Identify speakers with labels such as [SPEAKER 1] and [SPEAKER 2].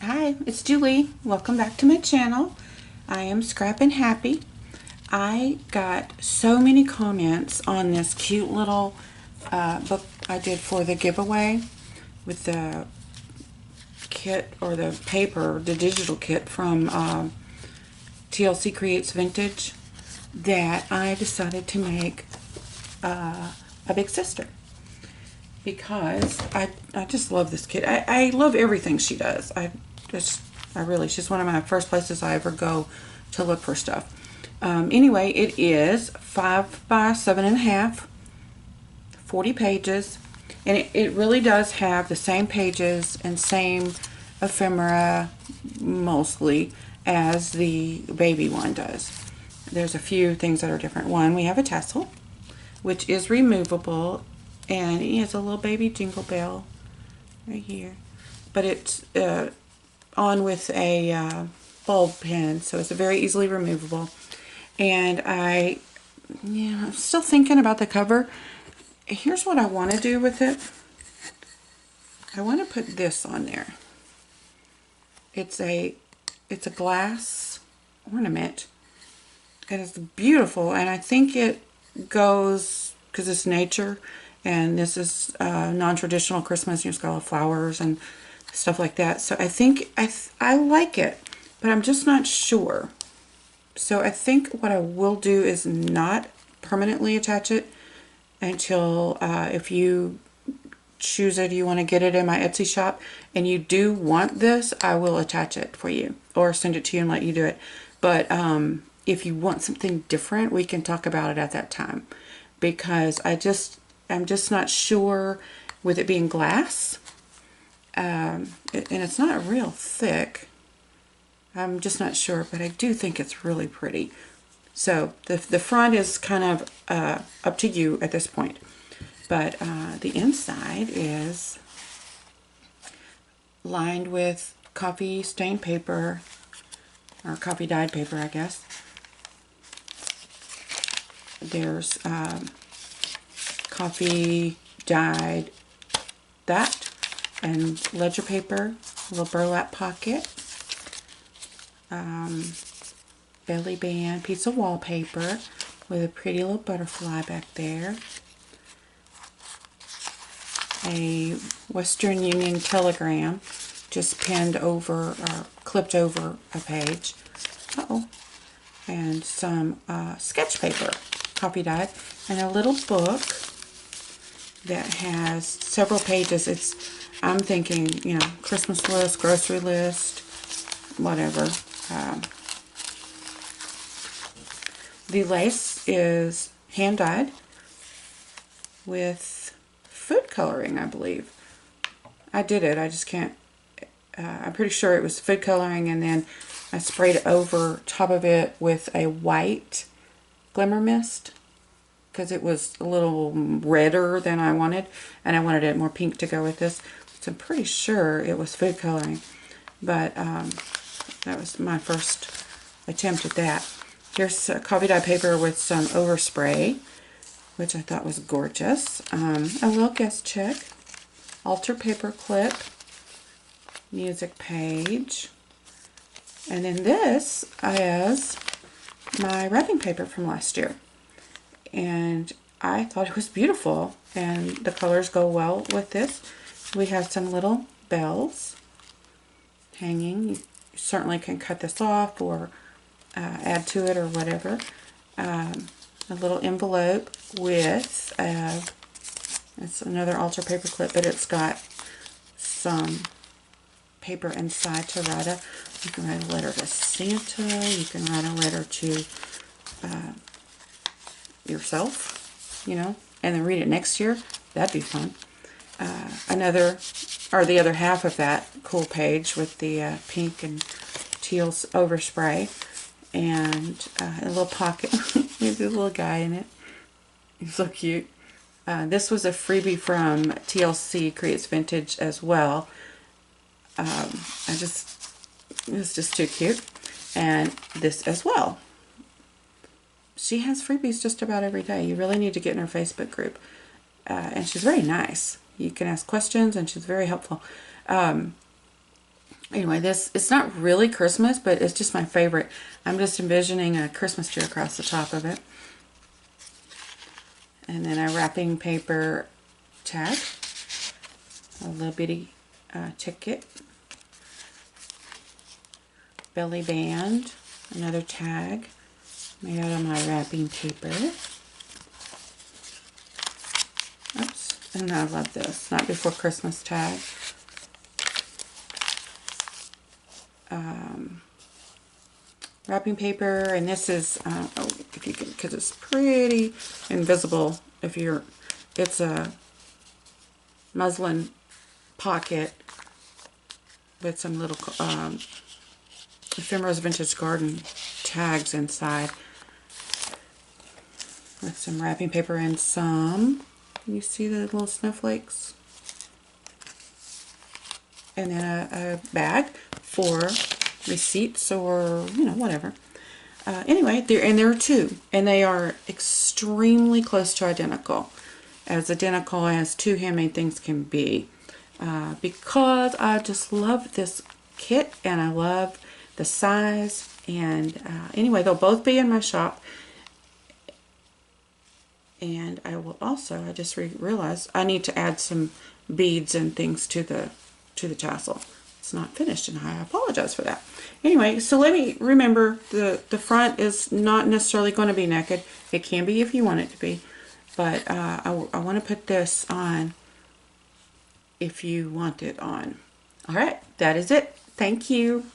[SPEAKER 1] Hi, it's Julie. Welcome back to my channel. I am Scrappin' Happy. I got so many comments on this cute little book I did for the giveaway with the kit or the paper, the digital kit from TLC Creates Vintage that I decided to make a big sister because I just love this kit. I love everything she does. She's one of my first places I ever go to look for stuff. Anyway, it is 5 by 7.5, 40 pages, and it really does have the same pages and same ephemera mostly as the baby one does. There's a few things that are different. One, we have a tassel, which is removable, and it has a little baby jingle bell right here, but it's on with a bulb pin, so it's very easily removable. And I'm still thinking about the cover. Here's what I want to do with it. I want to put this on there. It's a glass ornament. It is beautiful, and I think it goes because it's nature, and this is non-traditional Christmas. You've got all flowers and stuff like that. So I think I like it, but I'm just not sure. So I think what I will do is not permanently attach it until if you choose it, you want to get it in my Etsy shop, and you do want this, I will attach it for you or send it to you and let you do it. But if you want something different, we can talk about it at that time, because I'm just not sure with it being glass. And it's not real thick. I'm just not sure, but I do think it's really pretty. So the front is kind of up to you at this point. But the inside is lined with coffee stained paper, or coffee dyed paper, I guess. There's coffee dyed that, and ledger paper, a little burlap pocket, belly band, piece of wallpaper with a pretty little butterfly back there, a Western Union telegram just pinned over or clipped over a page, and some sketch paper, coffee dyed, and a little book that has several pages. I'm thinking, Christmas list, grocery list, whatever. The lace is hand dyed with food coloring, I believe. I did it. I just can't. I'm pretty sure it was food coloring, and then I sprayed over top of it with a white glimmer mist because it was a little redder than I wanted, and I wanted it more pink to go with this. So I'm pretty sure it was food coloring, but that was my first attempt at that. Here's a coffee dye paper with some overspray, which I thought was gorgeous. A little guest check, altar paper clip, music page, and then this is my wrapping paper from last year. And I thought it was beautiful, and the colors go well with this. We have some little bells hanging. You certainly can cut this off or add to it or whatever. A little envelope with it's another altar paper clip, but it's got some paper inside to write you can write a letter to Santa, you can write a letter to yourself, and then read it next year. That'd be fun. The other half of that cool page with the pink and teals overspray, and a little pocket with a little guy in it. He's so cute. This was a freebie from TLC Creates Vintage as well. It was just too cute. And this as well. She has freebies just about every day. You really need to get in her Facebook group. And she's very nice. You can ask questions, and she's very helpful. Anyway, this, it's not really Christmas, but it's just my favorite. I'm just envisioning a Christmas tree across the top of it. And then a wrapping paper tag, a little bitty ticket, belly band, another tag made out of my wrapping paper. Oops, and I love this, not before Christmas tag. Wrapping paper, and this is, oh, if you can, because it's pretty invisible if you're, it's a muslin pocket with some little ephemera's Vintage Garden tags inside, with some wrapping paper and some, can you see the little snowflakes? And then a bag for receipts or, you know, whatever. Anyway, there are two, and they are extremely close to identical as two handmade things can be, because I just love this kit and I love the size. And anyway, they'll both be in my shop. And I will also, I just realized I need to add some beads and things to the tassel. It's not finished, and I apologize for that. Anyway, so let me remember, the front is not necessarily going to be naked. It can be if you want it to be, but I want to put this on if you want it on. All right, that is it. Thank you.